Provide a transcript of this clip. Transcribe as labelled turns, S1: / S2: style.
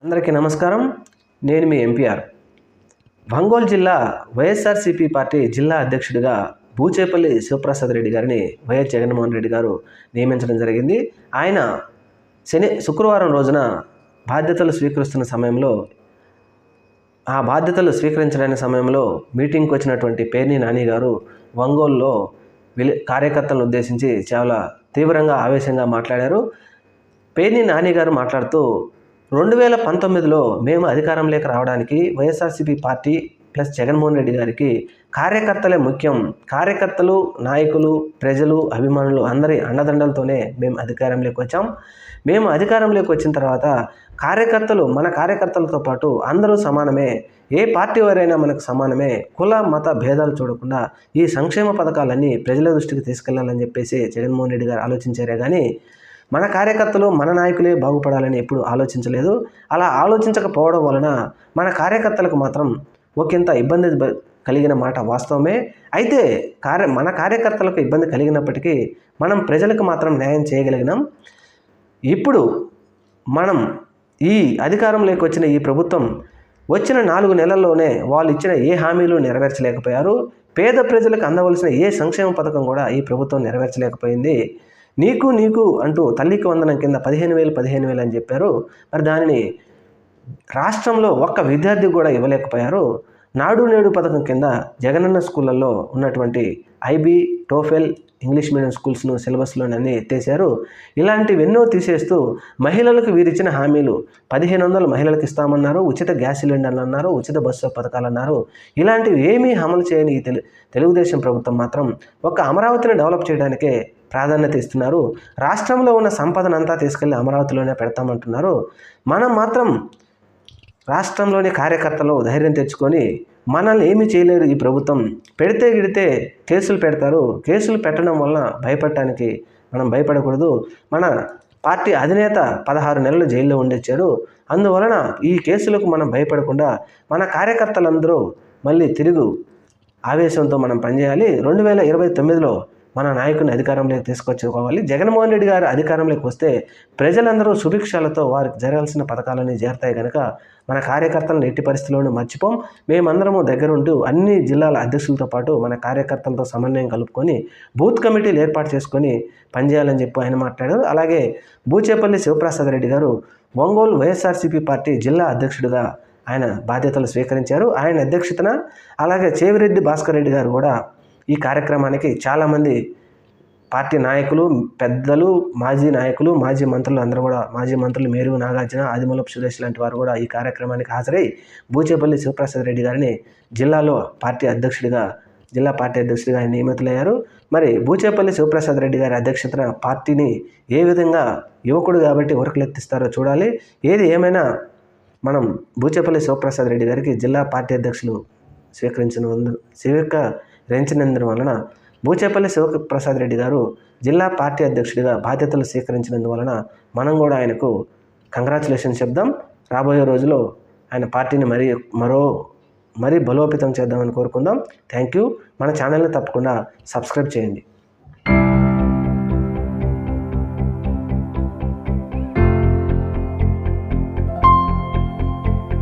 S1: అందరికీ నమస్కారం. నేను మీ ఎంపీఆర్. ఒంగోలు జిల్లా వైఎస్ఆర్సీపీ పార్టీ జిల్లా అధ్యక్షుడిగా బూచేపల్లి శివప్రసాద్ రెడ్డి గారిని వైఎస్ జగన్మోహన్ రెడ్డి గారు నియమించడం జరిగింది. ఆయన శుక్రవారం రోజున బాధ్యతలు స్వీకరిస్తున్న సమయంలో ఆ బాధ్యతలు స్వీకరించడానికి సమయంలో మీటింగ్కి వచ్చినటువంటి పేర్ని నాని గారు ఒంగోలులో కార్యకర్తలను ఉద్దేశించి చాలా తీవ్రంగా ఆవేశంగా మాట్లాడారు. పేర్ని నాని గారు మాట్లాడుతూ 2019లో మేము అధికారంలోకి రావడానికి వైఎస్ఆర్సీపీ పార్టీ ప్లస్ జగన్మోహన్ రెడ్డి గారికి కార్యకర్తలే ముఖ్యం. కార్యకర్తలు, నాయకులు, ప్రజలు, అభిమానులు అందరి అండదండలతోనే మేము అధికారంలోకి వచ్చాం. మేము అధికారంలోకి వచ్చిన తర్వాత మన కార్యకర్తలతో పాటు అందరూ సమానమే. ఏ పార్టీ వారైనా మనకు సమానమే. కుల మత భేదాలు చూడకుండా ఈ సంక్షేమ పథకాలన్నీ ప్రజల దృష్టికి తీసుకెళ్లాలని చెప్పేసి జగన్మోహన్ రెడ్డి గారు ఆలోచించారే కానీ మన కార్యకర్తలు, మన నాయకులే బాగుపడాలని ఎప్పుడు ఆలోచించలేదు. అలా ఆలోచించకపోవడం వలన మన కార్యకర్తలకు మాత్రం ఒకంత ఇబ్బంది కలిగిన మాట వాస్తవమే. అయితే మన కార్యకర్తలకు ఇబ్బంది కలిగినప్పటికీ మనం ప్రజలకు మాత్రం న్యాయం చేయగలిగినాం. ఇప్పుడు మనం ఈ అధికారంలోకి వచ్చిన ఈ ప్రభుత్వం వచ్చిన 4 నెలల్లోనే వాళ్ళు ఇచ్చిన ఏ హామీలు నెరవేర్చలేకపోయారు. పేద ప్రజలకు అందవలసిన ఏ సంక్షేమ పథకం కూడా ఈ ప్రభుత్వం నెరవేర్చలేకపోయింది. నీకు అంటూ తల్లికి వందనం కింద 15,000 అని చెప్పారు. మరి దానిని రాష్ట్రంలో ఒక్క విద్యార్థికి కూడా ఇవ్వలేకపోయారు. నాడు నేడు పథకం కింద జగనన్న స్కూళ్ళల్లో ఉన్నటువంటి ఐబీ, టోఫెల్, ఇంగ్లీష్ మీడియం స్కూల్స్ను సిలబస్లోనన్నీ ఎత్తేసారు. ఇలాంటివి ఎన్నో తీసేస్తూ మహిళలకు వీరిచ్చిన హామీలు 1,500 మహిళలకు ఇస్తామన్నారు. ఉచిత గ్యాస్ సిలిండర్లు అన్నారు. ఉచిత బస్సు పథకాలు అన్నారు. ఇలాంటివి ఏమీ అమలు చేయని ఈ తెలుగుదేశం ప్రభుత్వం మాత్రం ఒక అమరావతిని డెవలప్ చేయడానికే ప్రాధాన్యత ఇస్తున్నారు. రాష్ట్రంలో ఉన్న సంపదనంతా తీసుకెళ్లి అమరావతిలోనే పెడతామంటున్నారు. మనం మాత్రం రాష్ట్రంలోని కార్యకర్తలు ధైర్యం తెచ్చుకొని మనల్ని ఏమీ చేయలేరు ఈ ప్రభుత్వం. పెడితే గిడితే కేసులు పెడతారు. కేసులు పెట్టడం వలన భయపడటానికి మనం భయపడకూడదు. మన పార్టీ అధినేత 16 నెలలు జైల్లో ఉండొచ్చారు. అందువలన ఈ కేసులకు మనం భయపడకుండా మన కార్యకర్తలందరూ మళ్ళీ తిరుగు ఆవేశంతో మనం పనిచేయాలి. 2029లో మన నాయకుని అధికారంలోకి తీసుకొచ్చుకోవాలి. జగన్మోహన్ రెడ్డి గారు అధికారంలోకి వస్తే ప్రజలందరూ సుభిక్షాలతో వారికి జరగాల్సిన పథకాలన్నీ చేరతాయి కనుక మన కార్యకర్తలను ఎట్టి పరిస్థితుల్లోనూ మర్చిపోం. మేమందరము దగ్గరుంటూ అన్ని జిల్లాల అధ్యక్షులతో పాటు మన కార్యకర్తలతో సమన్వయం కలుపుకొని బూత్ కమిటీలు ఏర్పాటు చేసుకొని పనిచేయాలని చెప్పి ఆయన మాట్లాడారు. అలాగే బూచేపల్లి శివప్రసాద్ రెడ్డి గారు ఒంగోలు వైఎస్ఆర్సీపీ పార్టీ జిల్లా అధ్యక్షుడిగా ఆయన బాధ్యతలు స్వీకరించారు. ఆయన అధ్యక్షతన అలాగే చేవిరెడ్డి భాస్కర్ రెడ్డి గారు కూడా ఈ కార్యక్రమానికి చాలామంది పార్టీ నాయకులు, పెద్దలు, మాజీ నాయకులు, మాజీ మంత్రులు అందరూ కూడా మాజీ మంత్రులు మేరుగు నాగార్జున, ఆదిమూలపు సురేష్ లాంటి వారు కూడా ఈ కార్యక్రమానికి హాజరై బూచేపల్లి శివప్రసాద్ రెడ్డి గారిని జిల్లా పార్టీ అధ్యక్షుడిగా ఆయన నియమితులయ్యారు. మరి బూచేపల్లి శివప్రసాద్ రెడ్డి గారి అధ్యక్షతన పార్టీని ఏ విధంగా యువకుడు కాబట్టి ఉరకలెత్తిస్తారో చూడాలి. ఏది ఏమైనా మనం బూచేపల్లి శివప్రసాద్ రెడ్డి గారికి జిల్లా పార్టీ అధ్యక్షులు స్వీకరించినందు వలన బూచేపల్లి శివప్రసాద్ రెడ్డి గారు జిల్లా పార్టీ అధ్యక్షుడిగా బాధ్యతలు స్వీకరించినందువలన మనం కూడా ఆయనకు కంగ్రాచులేషన్స్ చెప్దాం. రాబోయే రోజుల్లో ఆయన పార్టీని మరీ బలోపేతం చేద్దామని కోరుకుందాం. Thank you. మన ఛానల్ని తప్పకుండా సబ్స్క్రైబ్ చేయండి.